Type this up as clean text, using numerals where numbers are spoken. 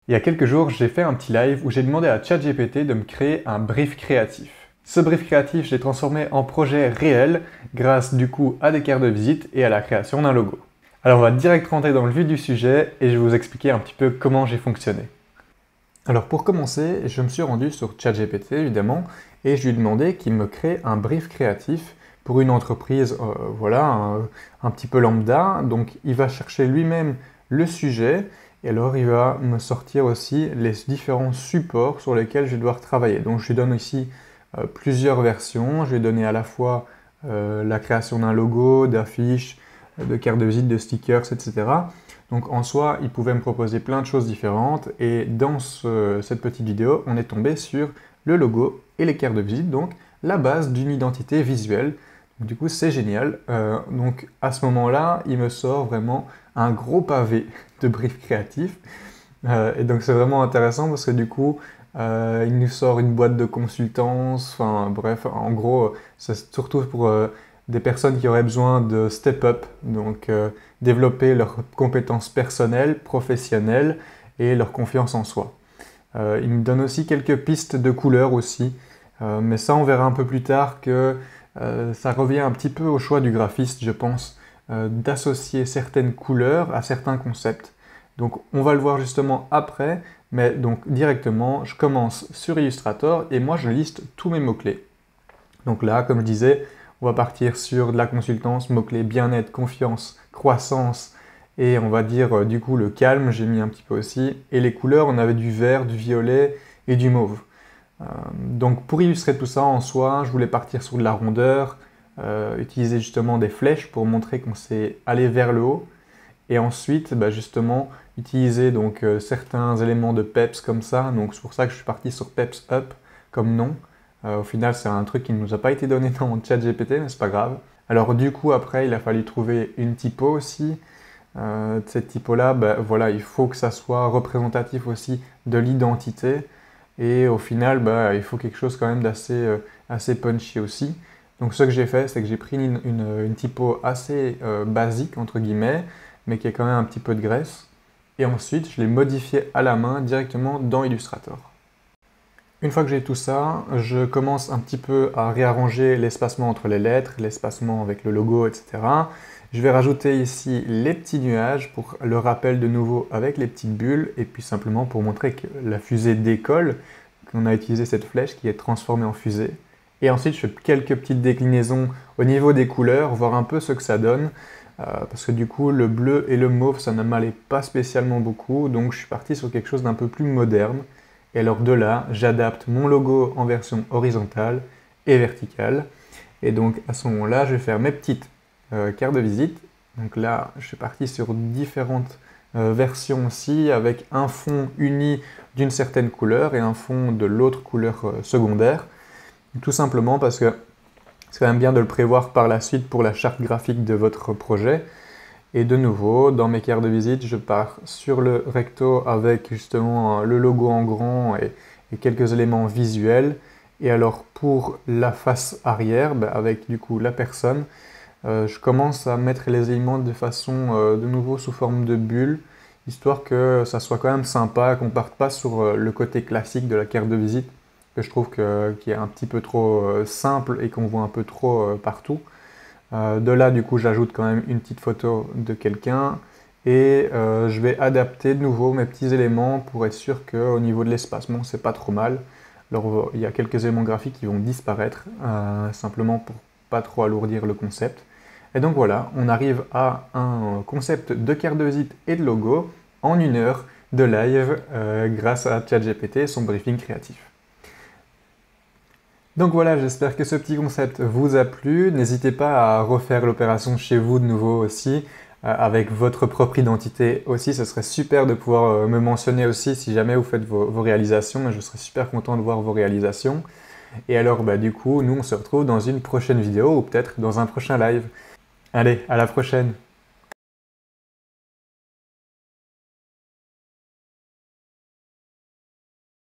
Il y a quelques jours, j'ai fait un petit live où j'ai demandé à ChatGPT de me créer un brief créatif. Ce brief créatif, je l'ai transformé en projet réel grâce du coup à des cartes de visite et à la création d'un logo. Alors on va direct rentrer dans le vif du sujet et je vais vous expliquer un petit peu comment j'ai fonctionné. Alors pour commencer, je me suis rendu sur ChatGPT évidemment et je lui ai demandé qu'il me crée un brief créatif pour une entreprise un petit peu lambda. Donc il va chercher lui-même le sujet et alors il va me sortir aussi les différents supports sur lesquels je vais devoir travailler. Donc je lui donne ici plusieurs versions. Je vais donner à la fois la création d'un logo, d'affiches, de cartes de visite, de stickers, etc. Donc en soi, il pouvait me proposer plein de choses différentes et dans cette petite vidéo, on est tombé sur le logo et les cartes de visite, donc la base d'une identité visuelle. Donc, du coup, c'est génial. Donc à ce moment-là, il me sort vraiment un gros pavé de brief créatif. Et donc c'est vraiment intéressant parce que du coup, il nous sort une boîte de consultance, enfin bref, en gros, c'est surtout pour des personnes qui auraient besoin de step up, donc développer leurs compétences personnelles, professionnelles et leur confiance en soi. Il me donne aussi quelques pistes de couleurs aussi, mais ça on verra un peu plus tard que ça revient un petit peu au choix du graphiste, je pense, d'associer certaines couleurs à certains concepts. Donc on va le voir justement après, mais donc directement, je commence sur Illustrator et moi je liste tous mes mots-clés. Donc là, comme je disais, on va partir sur de la consultance, mots-clés bien-être, confiance, croissance, et on va dire du coup le calme, j'ai mis un petit peu aussi. Et les couleurs, on avait du vert, du violet et du mauve. Donc pour illustrer tout ça en soi, je voulais partir sur de la rondeur, utiliser justement des flèches pour montrer qu'on s'est allé vers le haut. Et ensuite, justement, utiliser donc certains éléments de peps comme ça. Donc c'est pour ça que je suis parti sur peps up comme nom. Au final, c'est un truc qui ne nous a pas été donné dans mon chat GPT, mais c'est pas grave. Alors du coup, après, il a fallu trouver une typo aussi. Cette typo-là, voilà, il faut que ça soit représentatif aussi de l'identité. Et au final, il faut quelque chose quand même d'assez assez punchy aussi. Donc ce que j'ai fait, c'est que j'ai pris une typo assez basique, entre guillemets, mais qui a quand même un petit peu de graisse. Et ensuite, je l'ai modifié à la main directement dans Illustrator. Une fois que j'ai tout ça, je commence un petit peu à réarranger l'espacement entre les lettres, l'espacement avec le logo, etc. Je vais rajouter ici les petits nuages pour le rappel de nouveau avec les petites bulles et puis simplement pour montrer que la fusée décolle, qu'on a utilisé cette flèche qui est transformée en fusée. Et ensuite, je fais quelques petites déclinaisons au niveau des couleurs, voir un peu ce que ça donne. Parce que du coup, le bleu et le mauve, ça ne m'allait pas spécialement beaucoup, donc je suis parti sur quelque chose d'un peu plus moderne. Et alors de là, j'adapte mon logo en version horizontale et verticale. Et donc à ce moment-là, je vais faire mes petites cartes de visite. Donc là, je suis parti sur différentes versions aussi, avec un fond uni d'une certaine couleur et un fond de l'autre couleur secondaire. Tout simplement parce que c'est quand même bien de le prévoir par la suite pour la charte graphique de votre projet. Et de nouveau, dans mes cartes de visite, je pars sur le recto avec justement le logo en grand et quelques éléments visuels. Et alors pour la face arrière, avec du coup la personne, je commence à mettre les éléments de façon de nouveau sous forme de bulle, histoire que ça soit quand même sympa, qu'on parte pas sur le côté classique de la carte de visite, que je trouve qui est un petit peu trop simple et qu'on voit un peu trop partout. De là, du coup, j'ajoute quand même une petite photo de quelqu'un et je vais adapter de nouveau mes petits éléments pour être sûr qu'au niveau de l'espacement, c'est pas trop mal. Alors, il y a quelques éléments graphiques qui vont disparaître, simplement pour pas trop alourdir le concept. Et donc voilà, on arrive à un concept de carte de visite et de logo en 1 heure de live grâce à ChatGPT et son briefing créatif. Donc voilà, j'espère que ce petit concept vous a plu. N'hésitez pas à refaire l'opération chez vous de nouveau aussi, avec votre propre identité aussi. Ce serait super de pouvoir me mentionner aussi si jamais vous faites vos réalisations. Je serais super content de voir vos réalisations. Et alors, du coup, nous on se retrouve dans une prochaine vidéo ou peut-être dans un prochain live. Allez, à la prochaine!